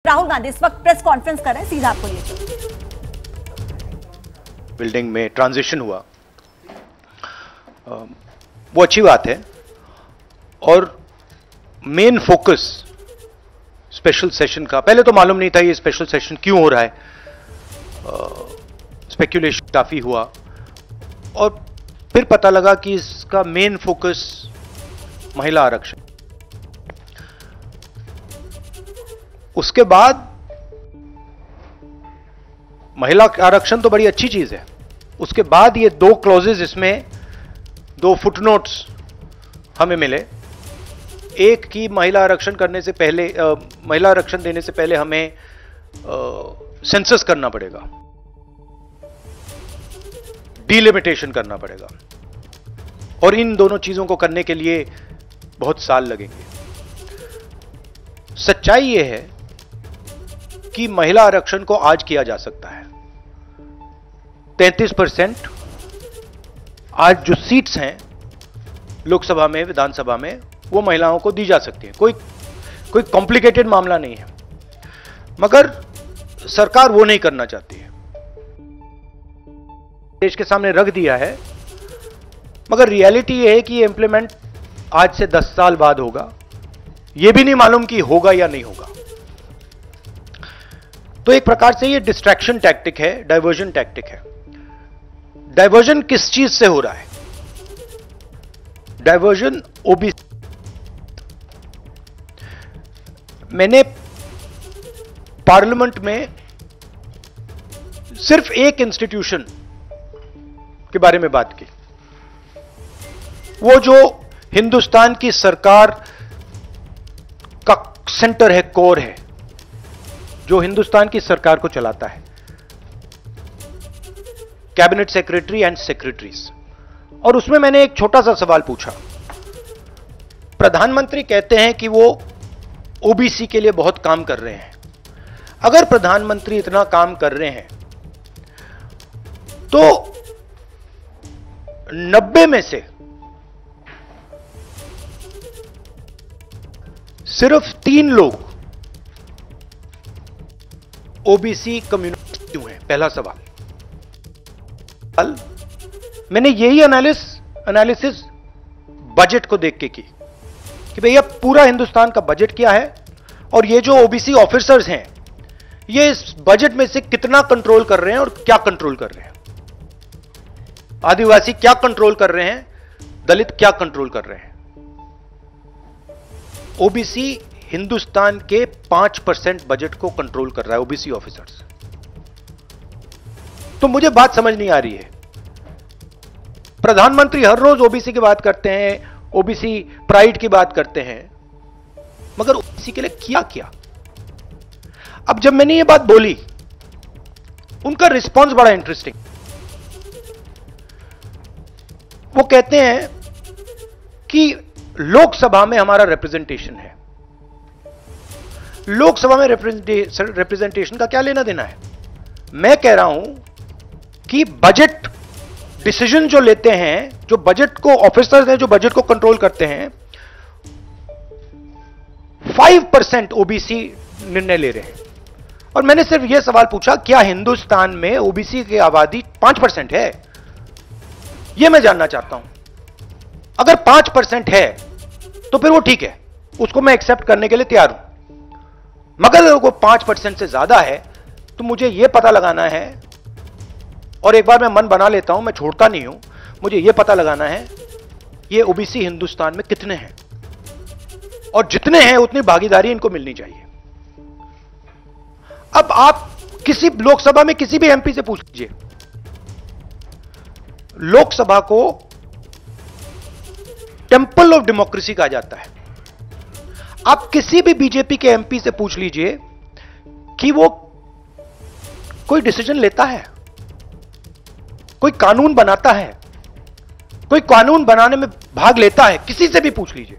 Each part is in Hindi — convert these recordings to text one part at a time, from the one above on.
राहुल गांधी इस वक्त प्रेस कॉन्फ्रेंस कर रहे हैं, सीधा आपको लिए चलो। बिल्डिंग में ट्रांजिशन हुआ, वो अच्छी बात है। और मेन फोकस स्पेशल सेशन का, पहले तो मालूम नहीं था ये स्पेशल सेशन क्यों हो रहा है, स्पेक्यूलेशन काफी हुआ और फिर पता लगा कि इसका मेन फोकस महिला आरक्षण। उसके बाद महिला आरक्षण तो बड़ी अच्छी चीज है, उसके बाद ये दो क्लॉजेज, इसमें दो फुटनोट्स हमें मिले। एक की महिला आरक्षण करने से पहले, महिला आरक्षण देने से पहले हमें सेंसस करना पड़ेगा, डिलिमिटेशन करना पड़ेगा, और इन दोनों चीजों को करने के लिए बहुत साल लगेंगे। सच्चाई यह है कि महिला आरक्षण को आज किया जा सकता है। 33% आज जो सीट्स हैं लोकसभा में, विधानसभा में, वो महिलाओं को दी जा सकती है। कोई कॉम्प्लिकेटेड मामला नहीं है, मगर सरकार वो नहीं करना चाहती है। देश के सामने रख दिया है, मगर रियलिटी ये है कि ये इंप्लीमेंट आज से 10 साल बाद होगा। ये भी नहीं मालूम कि होगा या नहीं होगा। तो एक प्रकार से ये डिस्ट्रैक्शन टैक्टिक है, डाइवर्जन टैक्टिक है। डाइवर्जन किस चीज से हो रहा है? Diversion OBC. मैंने पार्लियामेंट में सिर्फ एक इंस्टीट्यूशन के बारे में बात की, वो जो हिंदुस्तान की सरकार का सेंटर है, कोर है, जो हिंदुस्तान की सरकार को चलाता है, कैबिनेट सेक्रेटरी एंड सेक्रेटरीज। और उसमें मैंने एक छोटा सा सवाल पूछा। प्रधानमंत्री कहते हैं कि वो ओबीसी के लिए बहुत काम कर रहे हैं। अगर प्रधानमंत्री इतना काम कर रहे हैं तो 90 में से सिर्फ 3 लोग ओबीसी कम्युनिटी क्यों है? पहला सवाल। मैंने यही एनालिसिस बजट को देख के की कि भैया पूरा हिंदुस्तान का बजट क्या है और ये जो ओबीसी ऑफिसर्स हैं ये इस बजट में से कितना कंट्रोल कर रहे हैं और क्या कंट्रोल कर रहे हैं। आदिवासी क्या कंट्रोल कर रहे हैं, दलित क्या कंट्रोल कर रहे हैं। ओबीसी हिंदुस्तान के 5% बजट को कंट्रोल कर रहा है, ओबीसी ऑफिसर्स। तो मुझे बात समझ नहीं आ रही है। प्रधानमंत्री हर रोज ओबीसी की बात करते हैं, ओबीसी प्राइड की बात करते हैं, मगर ओबीसी के लिए किया क्या? अब जब मैंने ये बात बोली, उनका रिस्पॉन्स बड़ा इंटरेस्टिंग। वो कहते हैं कि लोकसभा में हमारा रिप्रेजेंटेशन है। लोकसभा में रिप्रेजेंटेशन का क्या लेना देना है? मैं कह रहा हूं कि बजट डिसीजन जो लेते हैं, जो बजट को ऑफिसर्स हैं, जो बजट को कंट्रोल करते हैं, 5% ओबीसी निर्णय ले रहे हैं। और मैंने सिर्फ यह सवाल पूछा, क्या हिंदुस्तान में ओबीसी की आबादी 5% है? यह मैं जानना चाहता हूं। अगर 5% है तो फिर वो ठीक है, उसको मैं एक्सेप्ट करने के लिए तैयार हूं। मगर अगर वो 5% से ज्यादा है तो मुझे यह पता लगाना है, और एक बार मैं मन बना लेता हूं, मैं छोड़ता नहीं हूं, मुझे यह पता लगाना है ये ओबीसी हिंदुस्तान में कितने हैं, और जितने हैं उतनी भागीदारी इनको मिलनी चाहिए। अब आप किसी लोकसभा में किसी भी एमपी से पूछ लीजिए, लोकसभा को टेंपल ऑफ डेमोक्रेसी कहा जाता है। आप किसी भी बीजेपी के एमपी से पूछ लीजिए कि वो कोई डिसीजन लेता है, कोई कानून बनाता है, कोई कानून बनाने में भाग लेता है, किसी से भी पूछ लीजिए।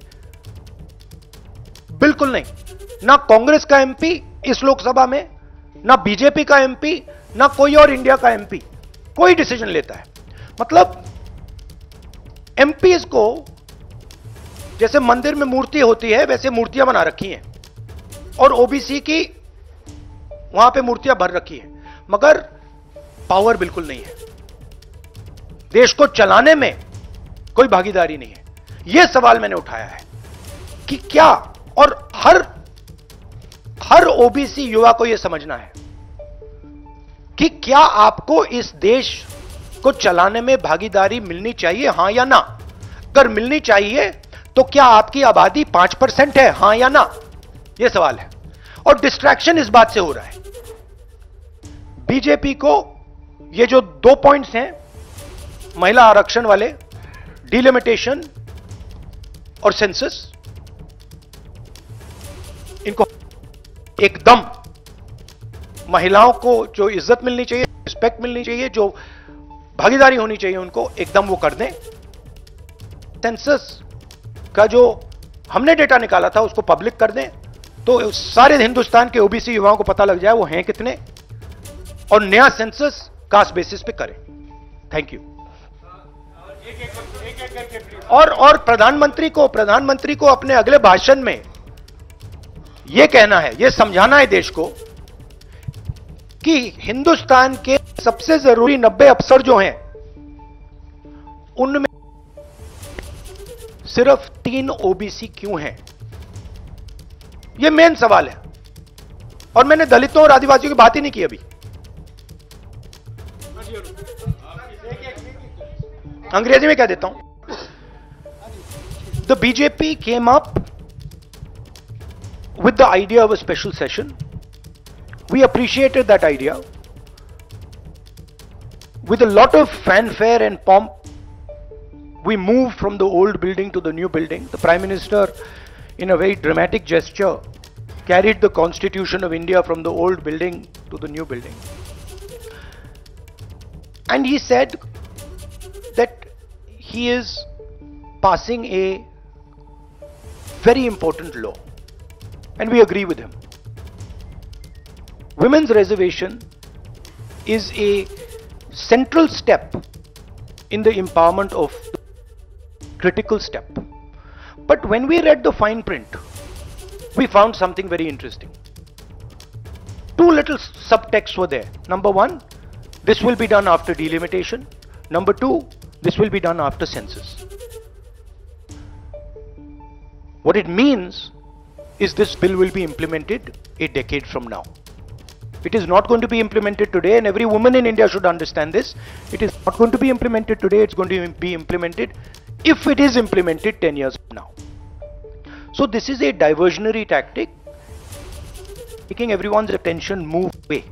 बिल्कुल नहीं। ना कांग्रेस का एमपी इस लोकसभा में, ना बीजेपी का एमपी, ना कोई और इंडिया का एमपी कोई डिसीजन लेता है। मतलब एमपीज को जैसे मंदिर में मूर्ति होती है वैसे मूर्तियां बना रखी हैं, और ओबीसी की वहां पे मूर्तियां भर रखी हैं, मगर पावर बिल्कुल नहीं है, देश को चलाने में कोई भागीदारी नहीं है। यह सवाल मैंने उठाया है कि क्या, और हर ओबीसी युवा को यह समझना है कि क्या आपको इस देश को चलाने में भागीदारी मिलनी चाहिए, हां या ना? अगर मिलनी चाहिए तो क्या आपकी आबादी 5% है, हां या ना? यह सवाल है। और डिस्ट्रैक्शन इस बात से हो रहा है, बीजेपी को ये जो 2 पॉइंट्स हैं, महिला आरक्षण वाले, डिलिमिटेशन और सेंसस, इनको एकदम महिलाओं को जो इज्जत मिलनी चाहिए, रिस्पेक्ट मिलनी चाहिए, जो भागीदारी होनी चाहिए, उनको एकदम वो कर दें। सेंसस का जो हमने डेटा निकाला था उसको पब्लिक कर दें, तो सारे हिंदुस्तान के ओबीसी युवाओं को पता लग जाए वो हैं कितने, और नया सेंसस कास्ट बेसिस पे करें। Thank you. और प्रधानमंत्री को अपने अगले भाषण में यह कहना है, यह समझाना है देश को कि हिंदुस्तान के सबसे जरूरी 90 अफसर जो हैं उनमें सिर्फ 3 ओबीसी क्यों हैं? यह मेन सवाल है। और मैंने दलितों और आदिवासियों की बात ही नहीं की अभी। अंग्रेजी में क्या देता हूं? The BJP came up with the idea of a special session. We appreciated that idea. With a lot of fanfare and pomp, we moved from the old building to the new building. The Prime Minister, in a very dramatic gesture, carried the Constitution of India from the old building to the new building. And he said that he is passing a very important law, and we agree with him. Women's reservation is a central step in the empowerment of critical step. But when we read the fine print, we found something very interesting. 2 little subtexts were there. Number 1, this will be done after delimitation. Number 2, this will be done after census. What it means is this bill will be implemented a decade from now. It is not going to be implemented today, and every woman in India should understand this. It is not going to be implemented today, it's going to be implemented, if it is implemented, 10 years from now. So this is a diversionary tactic, making everyone's attention move away.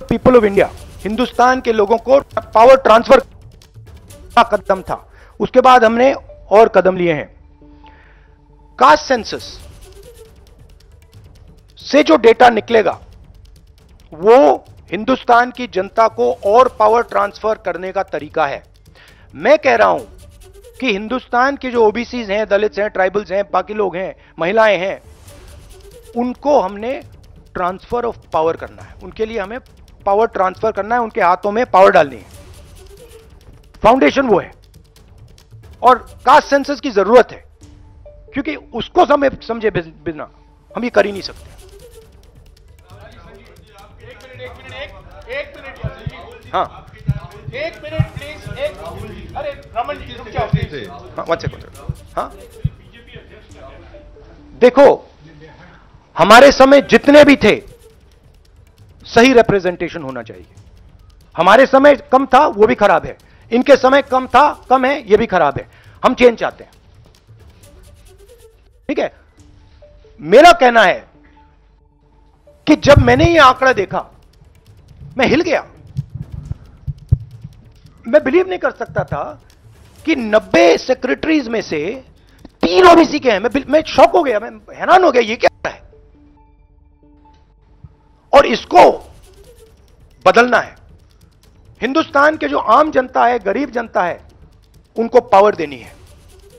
People of India, Hindustan के लोगों को पावर ट्रांसफर का कदम था, उसके बाद हमने और कदम लिए हैं। कास्ट सेंसस से जो डेटा निकलेगा वो हिंदुस्तान की जनता को और पावर ट्रांसफर करने का तरीका है। मैं कह रहा हूं कि हिंदुस्तान के जो ओबीसीज हैं, दलित्स हैं, ट्राइबल्स हैं, बाकी लोग हैं, महिलाएं हैं, उनको हमने ट्रांसफर ऑफ पावर करना है। उनके लिए हमें पावर ट्रांसफर करना है, उनके हाथों में पावर डालनी है। फाउंडेशन वो है, और कास्ट सेंसस की जरूरत है, क्योंकि उसको समझे बिना हम ये कर ही नहीं सकते। हाँ, 1 मिनट प्लीज। अरे रमन जी रुक जाओ प्लीज। हाँ, 1 सेकंड। हाँ, देखो, हमारे समय जितने भी थे सही रिप्रेजेंटेशन होना चाहिए। हमारे समय कम था, वो भी खराब है। इनके समय कम था, कम है, ये भी खराब है। हम चेंज चाहते हैं, ठीक है। मेरा कहना है कि जब मैंने ये आंकड़ा देखा मैं हिल गया। मैं बिलीव नहीं कर सकता था कि 90 सेक्रेटरीज में से 3 ओबीसी के हैं। मैं शॉक हो गया, मैं हैरान हो गया, ये क्या है। और इसको बदलना है। हिंदुस्तान के जो आम जनता है, गरीब जनता है, उनको पावर देनी है।